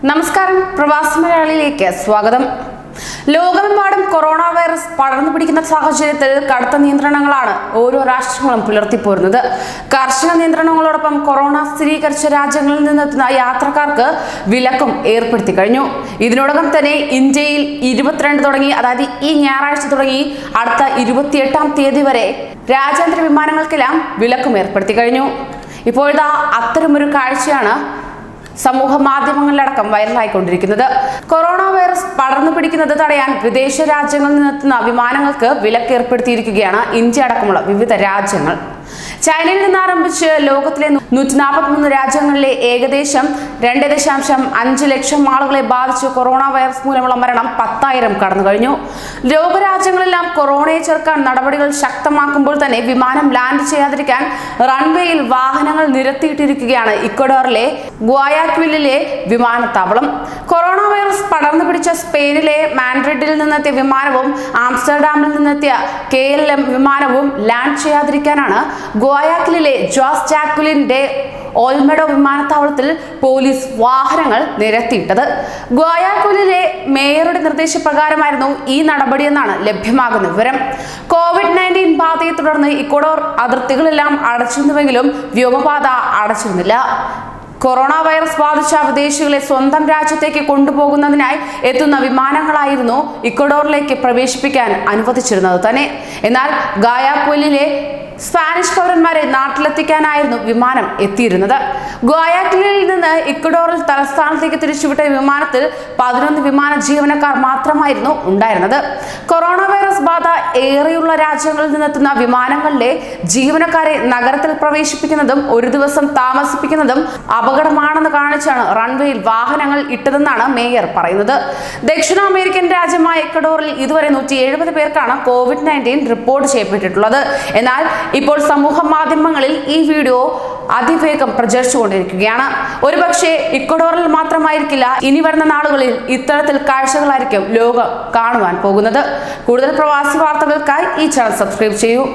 നമസ്കാരം, പ്രവാസി മലയാളിയിലേക്ക് സ്വാഗതം. ലോകമെമ്പാടും കൊറോണ വൈറസ് പടർന്നു പിടിക്കുന്ന സാഹചര്യത്തിൽ കടുത്ത നിയന്ത്രണങ്ങളാണ് ഓരോ രാഷ്ട്രങ്ങളും പുലർത്തിപ്പോരുന്നത്. കർശന നിയന്ത്രണങ്ങളോടൊപ്പം കൊറോണ സ്ഥിരീകരിച്ച രാജ്യങ്ങളിൽ നിന്നെത്തുന്ന യാത്രക്കാർക്ക് വിലക്കും ഏർപ്പെടുത്തി കഴിഞ്ഞു. ഇതിനോടകം തന്നെ ഇന്ത്യയിൽ 22 തുടങ്ങി, അതായത് ഈ ഞായറാഴ്ച തുടങ്ങി അടുത്ത 28-ാം തീയതി വരെ രാജ്യാന്തര വിമാനങ്ങൾക്കെല്ലാം വിലക്കും ഏർപ്പെടുത്തി കഴിഞ്ഞു. ഇപ്പോഴിതാ അത്തരമൊരു കാഴ്ചയാണ് സമൂഹ മാധ്യമങ്ങളിലടക്കം വൈറലായിക്കൊണ്ടിരിക്കുന്നത്. കൊറോണ വൈറസ് പടർന്നു പിടിക്കുന്നത് തടയാൻ വിദേശ രാജ്യങ്ങളിൽ നിന്നെത്തുന്ന വിമാനങ്ങൾക്ക് വിലക്ക് ഏർപ്പെടുത്തിയിരിക്കുകയാണ് ഇന്ത്യ അടക്കമുള്ള വിവിധ രാജ്യങ്ങൾ. ചൈനയിൽ നിന്ന് ആരംഭിച്ച് ലോകത്തിലെ 143 രാജ്യങ്ങളിലെ ഏകദേശം 2.5 ലക്ഷം ആളുകളെ ബാധിച്ച് കൊറോണ വൈറസ് മൂലമുള്ള മരണം 10,000 കടന്നു കഴിഞ്ഞു. ലോകരാജ്യങ്ങളെല്ലാം കൊറോണയെ ചെറുക്കാൻ നടപടികൾ ശക്തമാക്കുമ്പോൾ തന്നെ വിമാനം ലാൻഡ് ചെയ്യാതിരിക്കാൻ റൺവേയിൽ വാഹനങ്ങൾ നിരത്തിയിട്ടിരിക്കുകയാണ് ഇക്വഡോറിലെ ഗുയാക്വിലിലെ വിമാനത്താവളം. കൊറോണ വൈറസ് പടർന്നു പിടിച്ച സ്പെയിനിലെ മാഡ്രിഡിൽ നിന്നെത്തിയ വിമാനവും ആംസ്റ്റർഡാമിൽ നിന്നെത്തിയ KLM വിമാനവും ലാൻഡ് ചെയ്യാതിരിക്കാനാണ് ഗുയാക്വിലിലെ ജോസ് ജാക്വലിൻ ഡെ ഓൾമെഡോ വിമാനത്താവളത്തിൽ പോലീസ് വാഹനങ്ങൾ നിരത്തിയിട്ടത്. ഗുയാക്വിലിലെ മേയറുടെ നിർദ്ദേശപ്രകാരമായിരുന്നു ഈ നടപടിയെന്നാണ് ലഭ്യമാകുന്ന വിവരം. COVID-19 ബാധയെ തുടർന്ന് ഇക്വഡോർ അതിർത്തികളെല്ലാം അടച്ചിരുന്നുവെങ്കിലും വ്യോമപാത അടച്ചിരുന്നില്ല. കൊറോണ വൈറസ് ബാധിച്ച വിദേശികളെ സ്വന്തം രാജ്യത്തേക്ക് കൊണ്ടുപോകുന്നതിനായി എത്തുന്ന വിമാനങ്ങളായിരുന്നു ഇക്വഡോറിലേക്ക് പ്രവേശിപ്പിക്കാൻ അനുവദിച്ചിരുന്നത് തന്നെ. എന്നാൽ ഗുയാക്വിലിലെ സ്പാനിഷ് പൗരന്മാരെ നാട്ടിലെത്തിക്കാനായിരുന്നു വിമാനം എത്തിയിരുന്നത്. ഗുയാക്വിലിൽ നിന്ന് ഇക്വഡോറിൽ തലസ്ഥാനത്തേക്ക് തിരിച്ചുവിട്ട വിമാനത്തിൽ 11 വിമാന ജീവനക്കാർ മാത്രമായിരുന്നു ഉണ്ടായിരുന്നത്. കൊറോണ വൈറസ് ബാധ ഏറെയുള്ള രാജ്യങ്ങളിൽ നിന്നെത്തുന്ന വിമാനങ്ങളിലെ ജീവനക്കാരെ നഗരത്തിൽ പ്രവേശിപ്പിക്കുന്നതും ഒരു ദിവസം താമസിപ്പിക്കുന്നതും അപകടമാണെന്ന് കാണിച്ചാണ് റൺവേയിൽ വാഹനങ്ങൾ ഇട്ടതെന്നാണ് മേയർ പറയുന്നത്. ദക്ഷിണ അമേരിക്കൻ രാജ്യമായ ഇക്വഡോറിൽ ഇതുവരെ 170 പേർക്കാണ് COVID-19 റിപ്പോർട്ട് ചെയ്യപ്പെട്ടിട്ടുള്ളത്. എന്നാൽ ഇപ്പോൾ സമൂഹ മാധ്യമങ്ങളിൽ ഈ വീഡിയോ അതിവേഗം പ്രചരിച്ചുകൊണ്ടിരിക്കുകയാണ്. ഒരുപക്ഷെ ഇക്വഡോറിൽ മാത്രമായിരിക്കില്ല, ഇനി വരുന്ന നാളുകളിൽ ഇത്തരത്തിൽ കാഴ്ചകളായിരിക്കും ലോകം കാണുവാൻ പോകുന്നത്. കൂടുതൽ പ്രവാസി വാർത്തകൾക്കായി ഈ ചാനൽ സബ്സ്ക്രൈബ് ചെയ്യൂ.